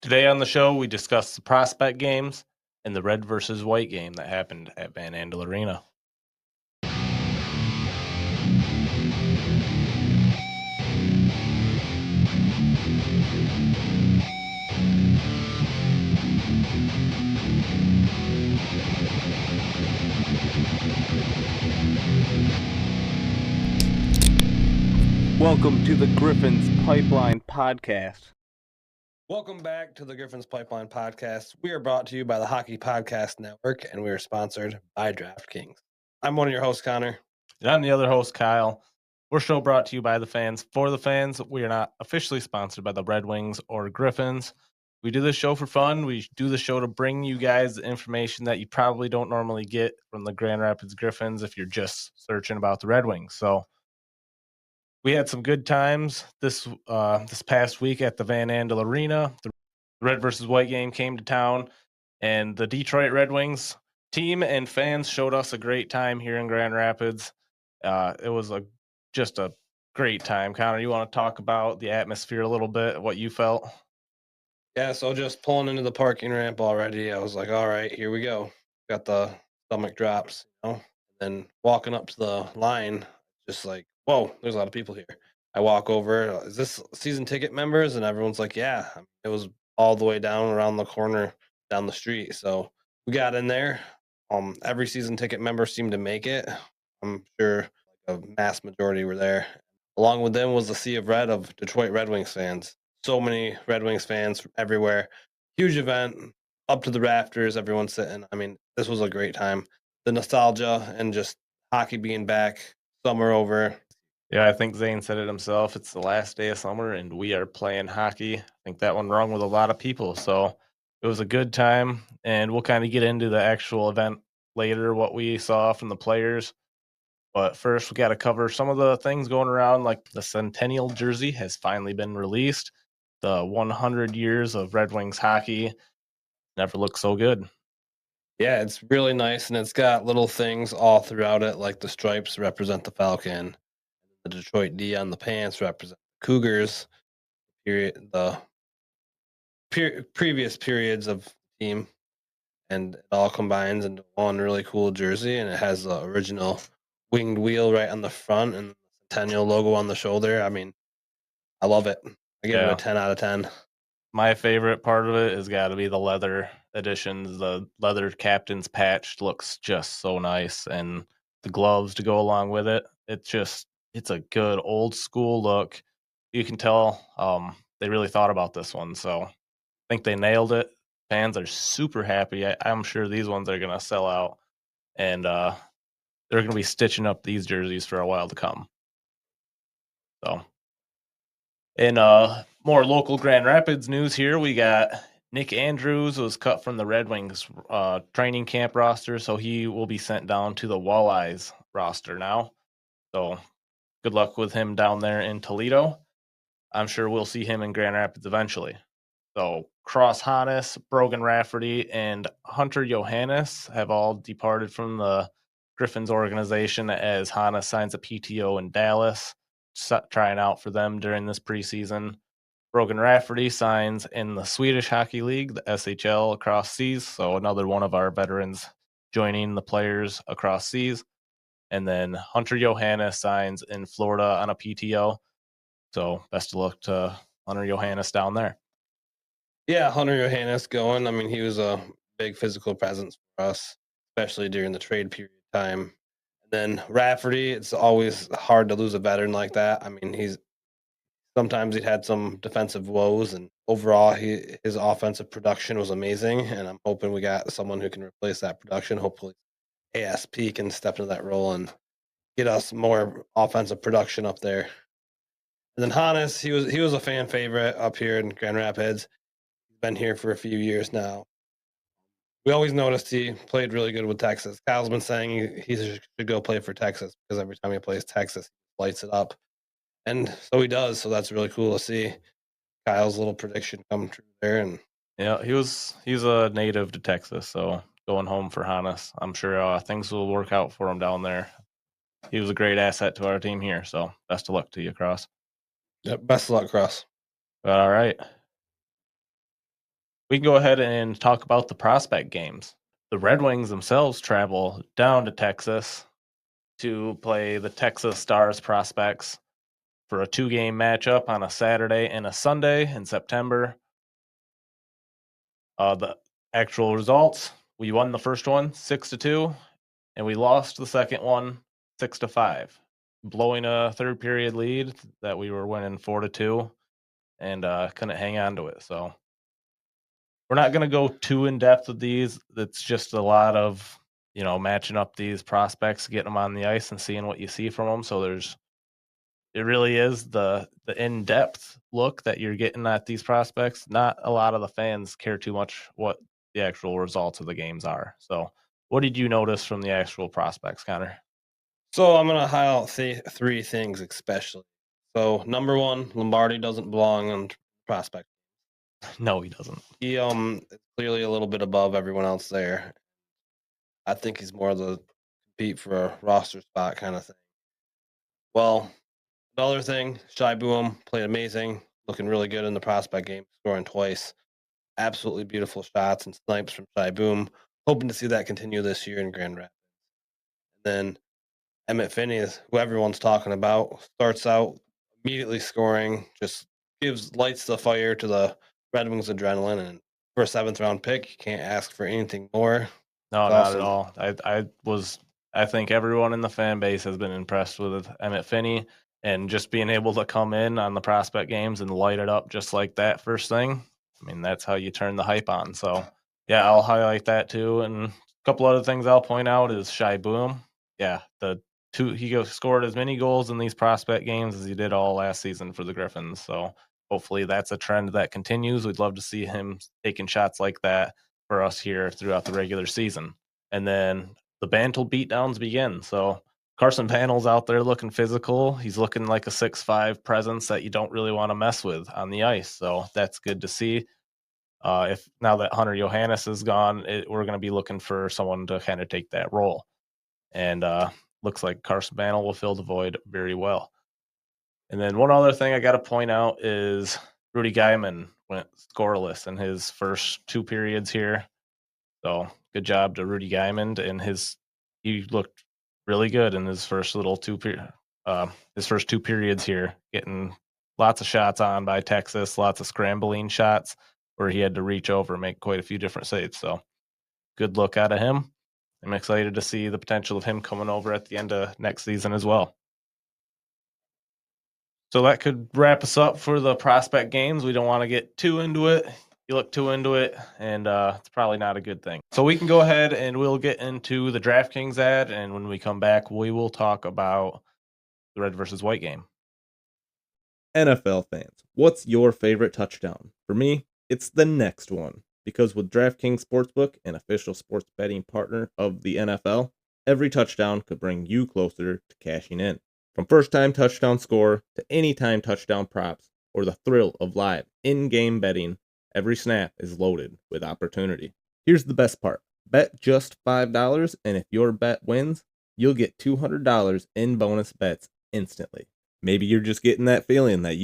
Today on the show, we discuss the prospect games and the red versus white game that happened at Van Andel Arena. Welcome to the Griffins Pipeline Podcast. Welcome back to the Griffins Pipeline Podcast. We are brought to you by the Hockey Podcast Network, and we are sponsored by DraftKings. I'm one of your hosts, Connor. And I'm the other host, Kyle. We're show brought to you by the fans for the fans. We are not officially sponsored by the Red Wings or Griffins. We do this show for fun. We do the show to bring you guys the information that you probably don't normally get from the Grand Rapids Griffins if you're just searching about the Red Wings. So we had some good times this past week at the Van Andel Arena. The red versus white game came to town, and the Detroit Red Wings team and fans showed us a great time here in Grand Rapids. It was just a great time. Connor, you want to talk about the atmosphere a little bit, what you felt? Yeah, so just pulling into the parking ramp already, I was like, all right, here we go. Got the stomach drops, And then walking up to the line, just like, whoa, there's a lot of people here. I walk over, is this season ticket members? And everyone's like, yeah. It was all the way down around the corner, down the street. So we got in there. Every season ticket member seemed to make it. I'm sure a mass majority were there. Along with them was the sea of red of Detroit Red Wings fans. So many Red Wings fans everywhere. Huge event, up to the rafters, everyone's sitting. I mean, this was a great time. The nostalgia and just hockey being back, summer over. Yeah, I think Zane said it himself. It's the last day of summer, and we are playing hockey. I think that one rung with a lot of people. So it was a good time, and we'll kind of get into the actual event later, what we saw from the players. But first, we got to cover some of the things going around, like the Centennial jersey has finally been released. The 100 years of Red Wings hockey never looked so good. Yeah, it's really nice, and it's got little things all throughout it, like the stripes represent the Falcon, the Detroit D on the pants represent the Cougars, the previous periods of the team, and it all combines into one really cool jersey, and it has the original winged wheel right on the front and the Centennial logo on the shoulder. I mean, I love it. I give it a 10 out of 10. My favorite part of it has got to be the leather editions. The leather captain's patch looks just so nice, and the gloves to go along with it. It's a good old school look. You can tell they really thought about this one. So I think they nailed it. Fans are super happy. I'm sure these ones are going to sell out, and they're going to be stitching up these jerseys for a while to come. So, in more local Grand Rapids news here, we got Nick Andrews was cut from the Red Wings training camp roster, so he will be sent down to the Walleyes roster now. So good luck with him down there in Toledo. I'm sure we'll see him in Grand Rapids eventually. So Cross Hannes, Brogan Rafferty, and Hunter Johannes have all departed from the Griffins organization as Hannes signs a PTO in Dallas, trying out for them during this preseason. Brogan Rafferty signs in the Swedish Hockey League, the SHL, across seas. So another one of our veterans joining the players across seas. And then Hunter Johannes signs in Florida on a PTO. So best of luck to Hunter Johannes down there. Yeah, Hunter Johannes going. I mean, he was a big physical presence for us, especially during the trade period time. And then Rafferty, it's always hard to lose a veteran like that. I mean, sometimes he had some defensive woes, and overall, his offensive production was amazing. And I'm hoping we got someone who can replace that production. Hopefully, ASP can step into that role and get us more offensive production up there. And then Hannes, he was a fan favorite up here in Grand Rapids. He's been here for a few years now. We always noticed he played really good with Texas. Kyle's been saying he should go play for Texas because every time he plays Texas, he lights it up. And so he does. So that's really cool to see Kyle's little prediction come true there. And yeah, he's a native to Texas, so going home for Hannes. I'm sure things will work out for him down there. He was a great asset to our team here, so best of luck to you, Cross. Yep, best of luck, Cross. All right. We can go ahead and talk about the prospect games. The Red Wings themselves travel down to Texas to play the Texas Stars prospects for a 2-game matchup on a Saturday and a Sunday in September. The actual results: we won the first one 6-2, and we lost the second one 6-5, blowing a third period lead that we were winning 4-2, and couldn't hang on to it. So we're not going to go too in depth with these. It's just a lot of matching up these prospects, getting them on the ice, and seeing what you see from them. So it really is the in depth look that you're getting at these prospects. Not a lot of the fans care too much what the actual results of the games are. So, what did you notice from the actual prospects, Connor? So I'm gonna highlight three things especially. So number one, Lombardi doesn't belong on prospect. No, he doesn't. He is clearly a little bit above everyone else there. I think he's more of the compete for a roster spot kind of thing. Well, the other thing, Shai Boom played amazing, looking really good in the prospect game, scoring twice. Absolutely beautiful shots and snipes from Shai Boom. Hoping to see that continue this year in Grand Rapids. And then Emmett Finney is who everyone's talking about. Starts out immediately scoring, just lights the fire to the Red Wings adrenaline. And for a 7th round pick, you can't ask for anything more. No, It's not at awesome. all. I think everyone in the fan base has been impressed with Emmett Finney, and just being able to come in on the prospect games and light it up just like that first thing. I mean, that's how you turn the hype on. So, yeah, I'll highlight that too. And a couple other things I'll point out is Shai Boom. Yeah, scored as many goals in these prospect games as he did all last season for the Griffins. So hopefully that's a trend that continues. We'd love to see him taking shots like that for us here throughout the regular season. And then the Bantle beatdowns begin. So Carson Panel's out there looking physical. He's looking like a 6'5" presence that you don't really want to mess with on the ice. So that's good to see. If now that Hunter Johannes is gone, we're going to be looking for someone to kind of take that role. And looks like Carson Panel will fill the void very well. And then one other thing I got to point out is Rudy Guyman went scoreless in his first 2 periods here. So good job to Rudy Guyman, and he looked really good in his first his first 2 periods here, getting lots of shots on by Texas, lots of scrambling shots where he had to reach over and make quite a few different saves. So good look out of him. I'm excited to see the potential of him coming over at the end of next season as well. So that could wrap us up for the prospect games. We don't want to get too into it. You look too into it, and it's probably not a good thing. So we can go ahead and we'll get into the DraftKings ad, and when we come back, we will talk about the Red versus White game. NFL fans, what's your favorite touchdown? For me, it's the next one. Because with DraftKings Sportsbook, an official sports betting partner of the NFL, every touchdown could bring you closer to cashing in. From first-time touchdown score to anytime touchdown props or the thrill of live in-game betting, every snap is loaded with opportunity. Here's the best part. Bet just $5, and if your bet wins, you'll get $200 in bonus bets instantly. Maybe you're just getting that feeling that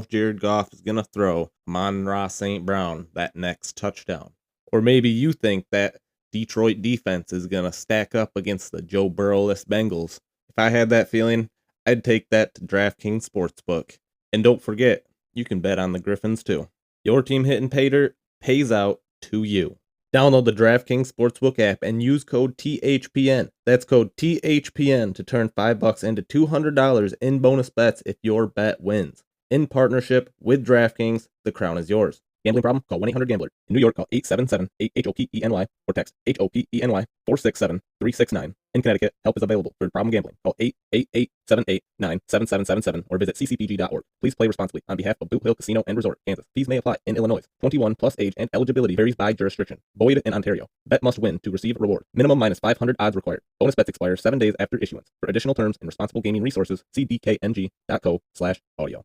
Jared Goff is going to throw Amon-Ra St. Brown that next touchdown. Or maybe you think that Detroit defense is going to stack up against the Joe Burrow-less Bengals. If I had that feeling, I'd take that to DraftKings Sportsbook. And don't forget, you can bet on the Griffins too. Your team hitting pay dirt pays out to you. Download the DraftKings Sportsbook app and use code THPN. That's code THPN to turn $5 into $200 in bonus bets if your bet wins. In partnership with DraftKings, the crown is yours. Gambling problem? Call 1-800-GAMBLER. In New York, call 877-8-HOPENY or text HOPENY 467-369. In Connecticut, help is available for problem gambling. Call 888-789-7777 or visit ccpg.org. Please play responsibly on behalf of Blue Hill Casino and Resort, Kansas. Fees may apply in Illinois. 21 plus age and eligibility varies by jurisdiction. Void in Ontario. Bet must win to receive reward. Minimum -500 odds required. Bonus bets expire 7 days after issuance. For additional terms and responsible gaming resources, see dkng.co/audio.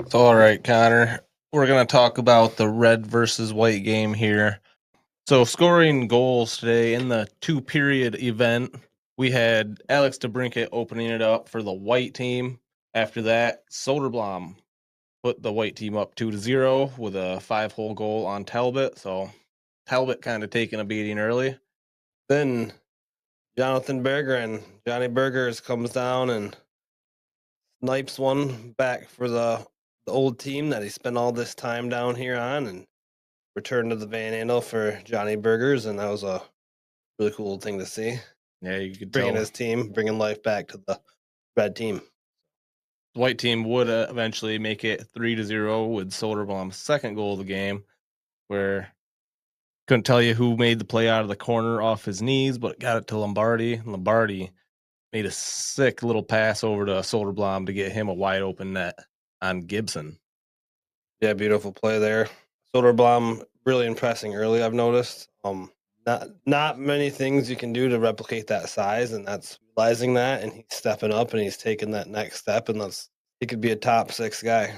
So, all right, Connor, we're going to talk about the Red versus White game here. So, scoring goals today in the 2-period event, we had Alex DeBrincat opening it up for the White team. After that, Soderblom put the white team up 2-0 with a 5-hole goal on Talbot. So Talbot kind of taking a beating early. Then Jonathan Berger and Johnny Burgers comes down and snipes one back for the old team that he spent all this time down here on, and returned to the Van Andel for Johnny Burgers, and that was a really cool thing to see. Yeah, you could Bringing tell his team, bringing life back to the red team. the white team would eventually make it 3-0 with Soderblom's second goal of the game, where couldn't tell you who made the play out of the corner off his knees, but got it to Lombardi. Lombardi made a sick little pass over to Soderblom to get him a wide open net on Gibson. Yeah, beautiful play there. Soderblom really impressing early, I've noticed. Not many things you can do to replicate that size, and that's realizing that, and he's stepping up and he's taking that next step, and he could be a top 6 guy.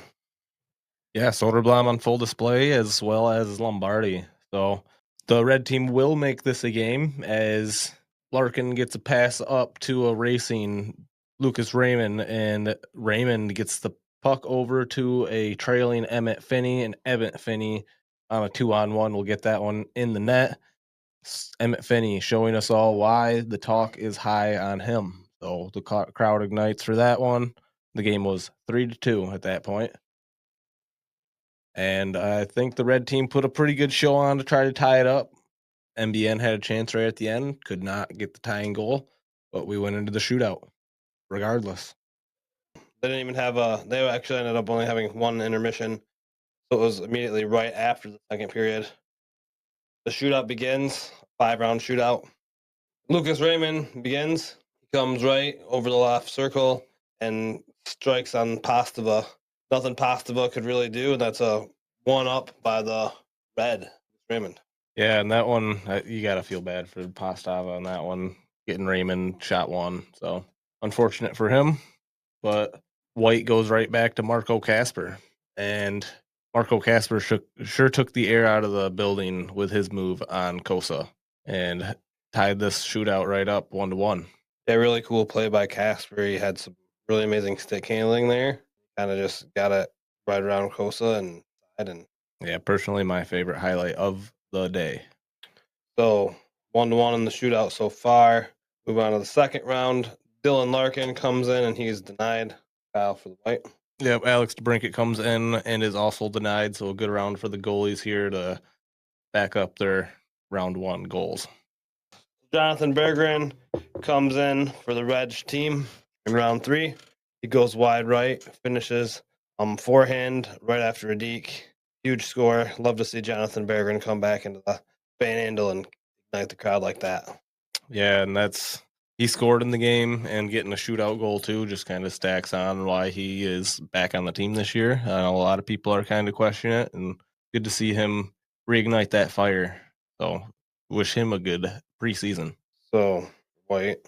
Yeah, Soderblom on full display as well as Lombardi. So the red team will make this a game as Larkin gets a pass up to a racing Lucas Raymond, and Raymond gets the puck over to a trailing Emmett Finney, and Emmett Finney on a 2-on-1 will get that one in the net. Emmett Finney showing us all why the talk is high on him. So the crowd ignites for that one. The game was 3-2 at that point. And I think the red team put a pretty good show on to try to tie it up. MBN had a chance right at the end, could not get the tying goal, but we went into the shootout regardless. They didn't even have they actually ended up only having one intermission. So it was immediately right after the second period. The shootout begins, 5-round shootout. Lucas Raymond begins. He comes right over the left circle and strikes on Pastava. Nothing Pastava could really do. That's a 1-up by the red Raymond. Yeah, and that one, you got to feel bad for Pastava on that one, getting Raymond shot one. So unfortunate for him, but White goes right back to Marco Casper. And Marco Casper sure took the air out of the building with his move on Kosa and tied this shootout right up 1-1. Yeah, really cool play by Casper. He had some really amazing stick handling there. Kind of just got it right around Kosa and yeah, personally my favorite highlight of the day. So 1-1 in the shootout so far. Move on to the second round. Dylan Larkin comes in and he's denied. Foul for the White. Yep, Alex DeBrincat comes in and is also denied, so a good round for the goalies here to back up their round 1 goals. Jonathan Berggren comes in for the Reg team in round 3. He goes wide right, finishes forehand right after a deke. Huge score. Love to see Jonathan Berggren come back into the Van Andel and ignite the crowd like that. Yeah, and he scored in the game, and getting a shootout goal too just kind of stacks on why he is back on the team this year. I know a lot of people are kind of questioning it, and good to see him reignite that fire. So wish him a good preseason. So White.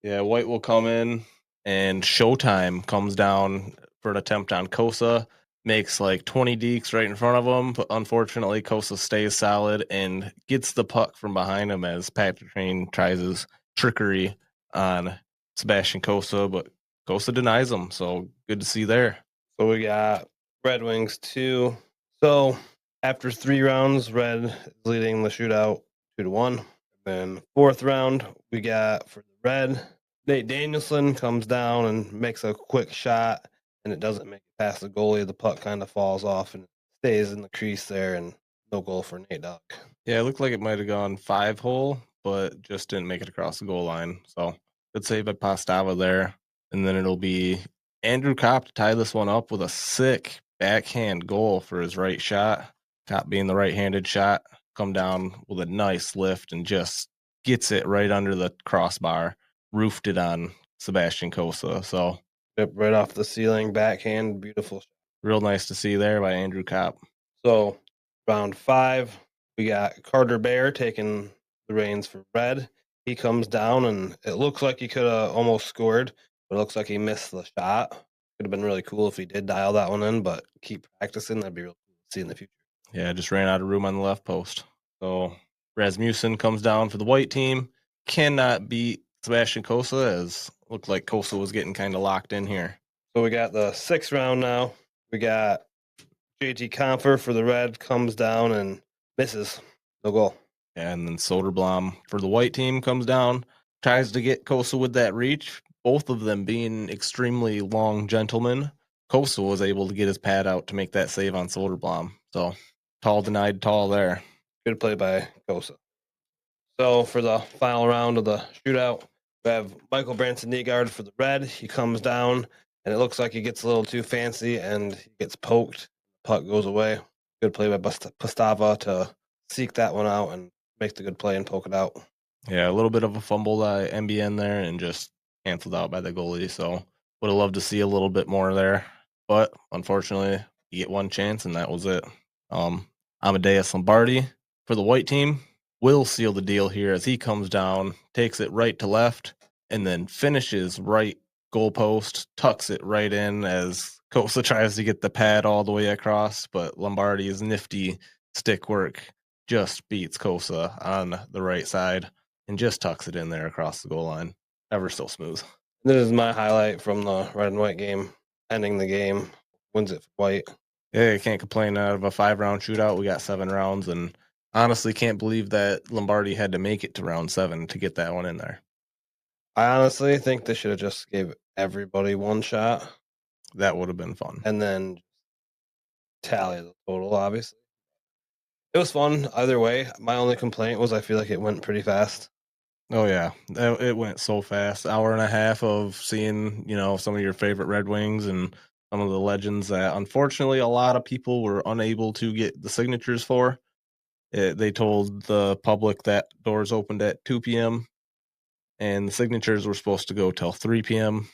Yeah, White will come in, and Showtime comes down for an attempt on Kosa. Makes like 20 dekes right in front of him, but unfortunately Kosa stays solid and gets the puck from behind him as Patrick Train tries his trickery on Sebastian Kosa, but Kosa denies him, so good to see there. So we got Red Wings 2. So after 3 rounds, Red is leading the shootout 2-1. Then 4th round, we got for the Red, Nate Danielson comes down and makes a quick shot, and it doesn't make it past the goalie. The puck kind of falls off and stays in the crease there, and no goal for Nate Dog. Yeah, it looked like it might have gone 5-hole, but just didn't make it across the goal line. So good save by Pastava there. And then it'll be Andrew Kopp to tie this one up with a sick backhand goal for his right shot. Kopp being the right-handed shot, come down with a nice lift and just gets it right under the crossbar, roofed it on Sebastian Kosa. So Yep, right off the ceiling, backhand, beautiful. Real nice to see there by Andrew Kopp. So round 5, we got Carter Bear taking the reins for Red. He comes down, and it looks like he could have almost scored, but it looks like he missed the shot. Could have been really cool if he did dial that one in, but keep practicing. That'd be really cool to see in the future. Yeah, just ran out of room on the left post. So Rasmussen comes down for the white team. Cannot beat Sebastian Kosa, as looked like Kosa was getting kind of locked in here. So we got the 6th round now. We got JT Confer for the Red comes down and misses. No goal. And then Soderblom for the white team comes down, tries to get Kosa with that reach. Both of them being extremely long gentlemen. Kosa was able to get his pad out to make that save on Soderblom. So tall denied tall there. Good play by Kosa. So for the final round of the shootout, we have Michael Branson Nygaard for the Red. He comes down, and it looks like he gets a little too fancy, and he gets poked. Puck goes away. Good play by Pastava to seek that one out and make the good play and poke it out. Yeah, a little bit of a fumble by MBN there and just canceled out by the goalie. So would have loved to see a little bit more there. But unfortunately, you get one chance, and that was it. Amadeus Lombardi for the white team will seal the deal here as he comes down, takes it right to left, and then finishes right goalpost, tucks it right in as Kosa tries to get the pad all the way across, but Lombardi's nifty stick work just beats Kosa on the right side and just tucks it in there across the goal line. Ever so smooth. This is my highlight from the Red and White game, ending the game, wins it for White. Yeah, you can't complain out of a 5-round shootout. We got 7 rounds, and honestly can't believe that Lombardi had to make it to round 7 to get that one in there. I honestly think they should have just gave everybody one shot. That would have been fun. And then tally the total, obviously. It was fun either way. My only complaint was I feel like it went pretty fast. Oh yeah, it went so fast. Hour and a half of seeing, some of your favorite Red Wings and some of the legends that unfortunately a lot of people were unable to get the signatures for. They told the public that doors opened at 2 p.m. and the signatures were supposed to go till 3 p.m.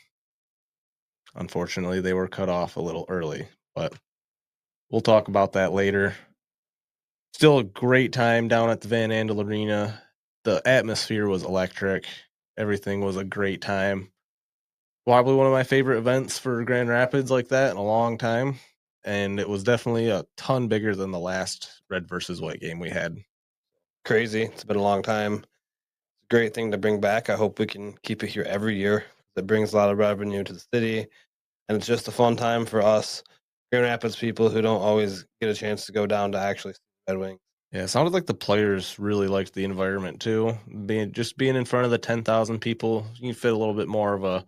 Unfortunately, they were cut off a little early, but we'll talk about that later. Still a great time down at the Van Andel Arena. The atmosphere was electric. Everything was a great time. Probably one of my favorite events for Grand Rapids like that in a long time. And it was definitely a ton bigger than the last Red versus White game we had. Crazy. It's been a long time. It's a great thing to bring back. I hope we can keep it here every year. It brings a lot of revenue to the city. And it's just a fun time for us Grand Rapids people who don't always get a chance to go down to actually see Red Wings. Yeah, it sounded like the players really liked the environment too. Being in front of the 10,000 people, you can fit a little bit more of a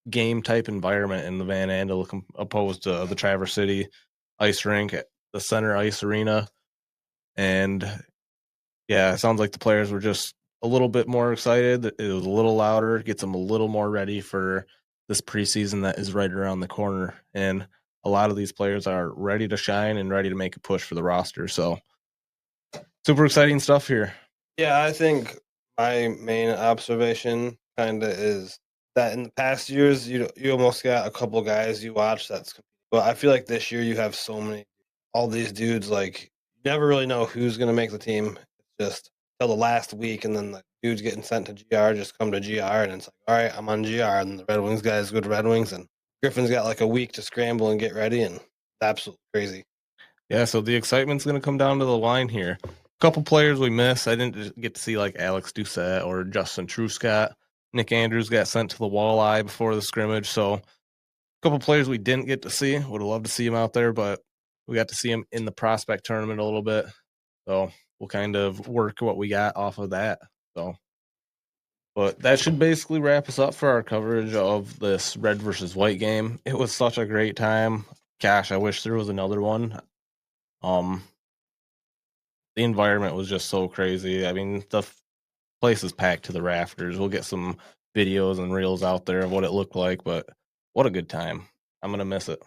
game type environment in the Van Andel opposed to the Traverse City ice rink at the center ice arena. And yeah, it sounds like the players were just a little bit more excited. It was a little louder, gets them a little more ready for this preseason that is right around the corner. And a lot of these players are ready to shine and ready to make a push for the roster. So super exciting stuff here. Yeah, I think my main observation kind of is that in the past years, you almost got a couple guys you watch but I feel like this year you have all these dudes, like, you never really know who's going to make the team. It's just till the last week, and then the dudes getting sent to GR just come to GR, and it's like, all right, I'm on GR, and the Red Wings guys go to Red Wings, and Griffins got like a week to scramble and get ready, and it's absolutely crazy. Yeah, so the excitement's going to come down to the line here. A couple players we missed. I didn't get to see like Alex Doucette or Justin Truscott. Nick Andrews got sent to the walleye before the scrimmage, so a couple players we didn't get to see. Would have loved to see him out there, but we got to see him in the prospect tournament a little bit. So we'll kind of work what we got off of that. But that should basically wrap us up for our coverage of this Red versus White game. It was such a great time. Gosh, I wish there was another one. The environment was just so crazy. I mean, the place is packed to the rafters. We'll get some videos and reels out there of what it looked like, but what a good time. I'm going to miss it.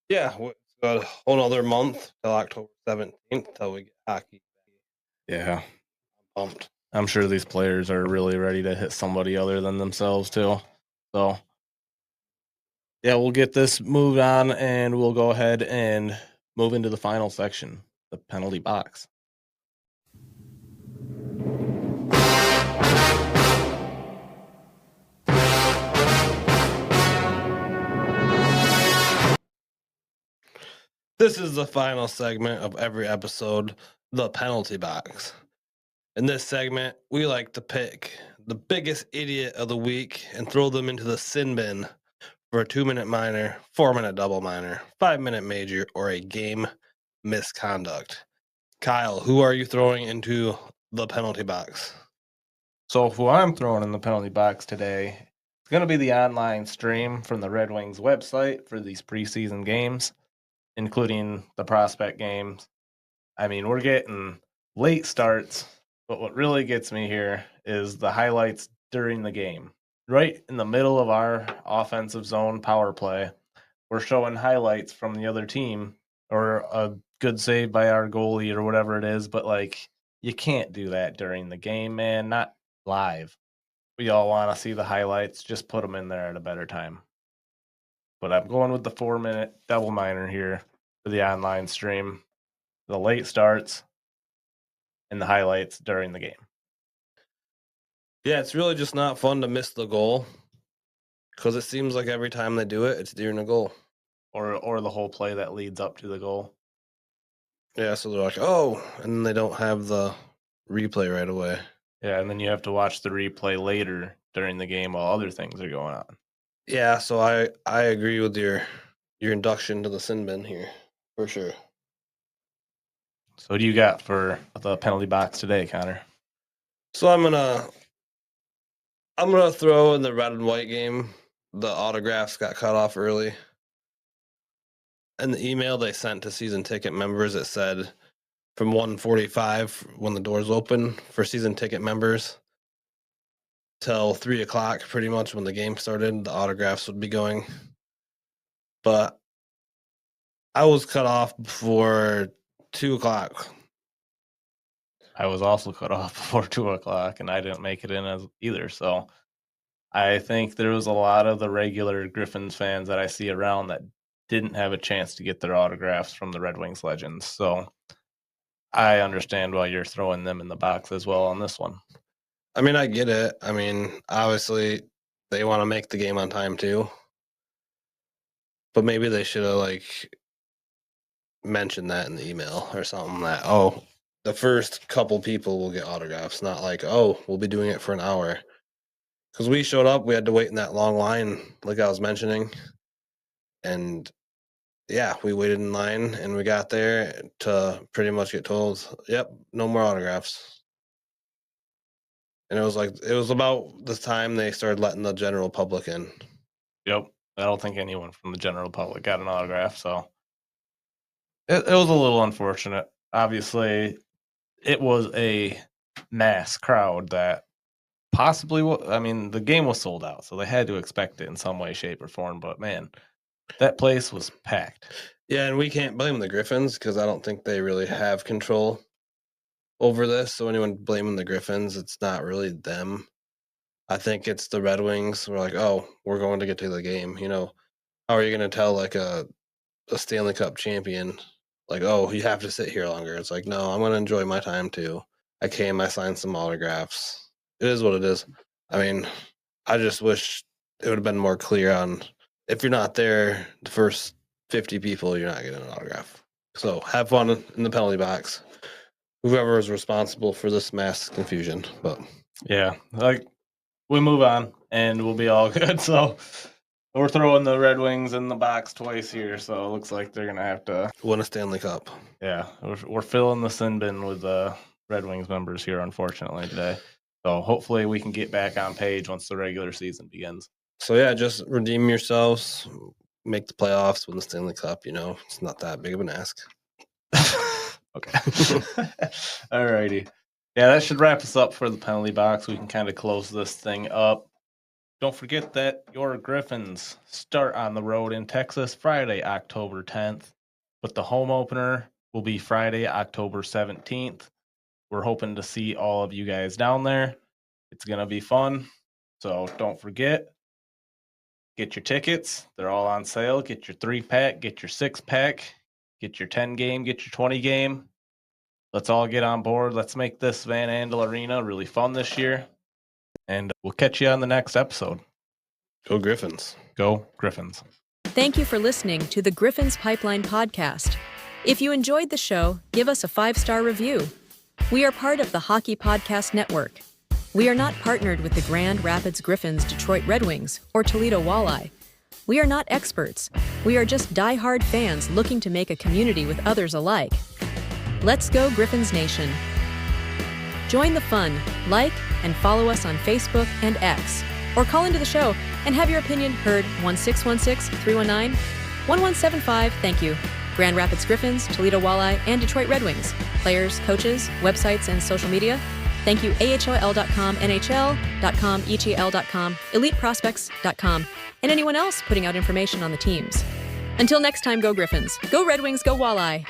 Yeah, it's got a whole other month till October 17th till we get hockey. Yeah. I'm pumped. I'm sure these players are really ready to hit somebody other than themselves too. So, yeah, we'll get this moved on and we'll go ahead and move into the final section, the penalty box. This is the final segment of every episode, the penalty box. In this segment, we like to pick the biggest idiot of the week and throw them into the sin bin for a 2-minute minor, 4-minute double minor, 5-minute major, or a game misconduct. Kyle, who are you throwing into the penalty box? So who I'm throwing in the penalty box today, it's going to be the online stream from the Red Wings website for these preseason games, including the prospect games. I mean, we're getting late starts, but what really gets me here is the highlights during the game. Right in the middle of our offensive zone power play, we're showing highlights from the other team or a good save by our goalie or whatever it is, but like you can't do that during the game, man, not live. We all want to see the highlights, just put them in there at a better time. But I'm going with the 4-minute double minor here for the online stream. The late starts and the highlights during the game. Yeah, it's really just not fun to miss the goal because it seems like every time they do it, it's during a goal. Or the whole play that leads up to the goal. Yeah, so they're like, oh, and they don't have the replay right away. Yeah, and then you have to watch the replay later during the game while other things are going on. Yeah, so I agree with your induction to the sin bin here, for sure. So what do you got for the penalty box today, Connor? So I'm gonna throw in the red and white game. The autographs got cut off early. And the email they sent to season ticket members, it said from 1:45 when the doors open for season ticket members till 3 o'clock, pretty much when the game started, the autographs would be going. But I was cut off before 2 o'clock. I was also cut off before 2 o'clock, and I didn't make it in as either. So I think there was a lot of the regular Griffins fans that I see around that didn't have a chance to get their autographs from the Red Wings legends. So I understand why you're throwing them in the box as well on this one. I mean, I get it. I mean, obviously, they want to make the game on time too. But maybe they should have mentioned that in the email or something that, oh, the first couple people will get autographs, not like, oh, we'll be doing it for an hour. Because we showed up, we had to wait in that long line, like I was mentioning. And yeah, we waited in line and we got there to pretty much get told, yep, no more autographs. And it was about the time they started letting the general public in. Yep. I don't think anyone from the general public got an autograph, so it was a little unfortunate. Obviously, it was a mass crowd that possibly, the game was sold out, so they had to expect it in some way, shape, or form. But man, that place was packed. Yeah, and we can't blame the Griffins because I don't think they really have control over this. So anyone blaming the Griffins, it's not really them. I think it's the Red Wings. We're like, oh, we're going to get to the game. How are you going to tell a Stanley Cup champion, oh, you have to sit here longer? It's like, no, I'm going to enjoy my time too. I signed some autographs. It is what it is. I mean, I just wish it would have been more clear on if you're not there, the first 50 people, you're not getting an autograph. So have fun in the penalty box. Whoever is responsible for this mass confusion. But yeah, we move on and we'll be all good. So we're throwing the Red Wings in the box twice here, so it looks like they're gonna have to win a Stanley Cup. Yeah, we're filling the sin bin with the Red Wings members here, unfortunately, today. So hopefully we can get back on page once the regular season begins. So yeah, just redeem yourselves, make the playoffs, win the Stanley Cup. It's not that big of an ask. Okay. Alrighty. Yeah, that should wrap us up for the penalty box. We can kind of close this thing up. Don't forget that your Griffins start on the road in Texas Friday, October 10th, but the home opener will be Friday, October 17th. We're hoping to see all of you guys down there. It's going to be fun, so don't forget. Get your tickets. They're all on sale. Get your 3-pack, get your 6-pack, get your 10 game, get your 20 game. Let's all get on board. Let's make this Van Andel Arena really fun this year. And we'll catch you on the next episode. Go Griffins. Go Griffins. Thank you for listening to the Griffins Pipeline Podcast. If you enjoyed the show, give us a 5-star review. We are part of the Hockey Podcast Network. We are not partnered with the Grand Rapids Griffins, Detroit Red Wings, or Toledo Walleye. We are not experts. We are just die-hard fans looking to make a community with others alike. Let's go, Griffins Nation. Join the fun, like, and follow us on Facebook and X. Or call into the show and have your opinion heard 1-616-319-1175. Thank you. Grand Rapids Griffins, Toledo Walleye, and Detroit Red Wings. Players, coaches, websites, and social media. Thank you AHL.com, NHL.com, ETL.com, EliteProspects.com, and anyone else putting out information on the teams. Until next time, go Griffins. Go Red Wings, go Walleye.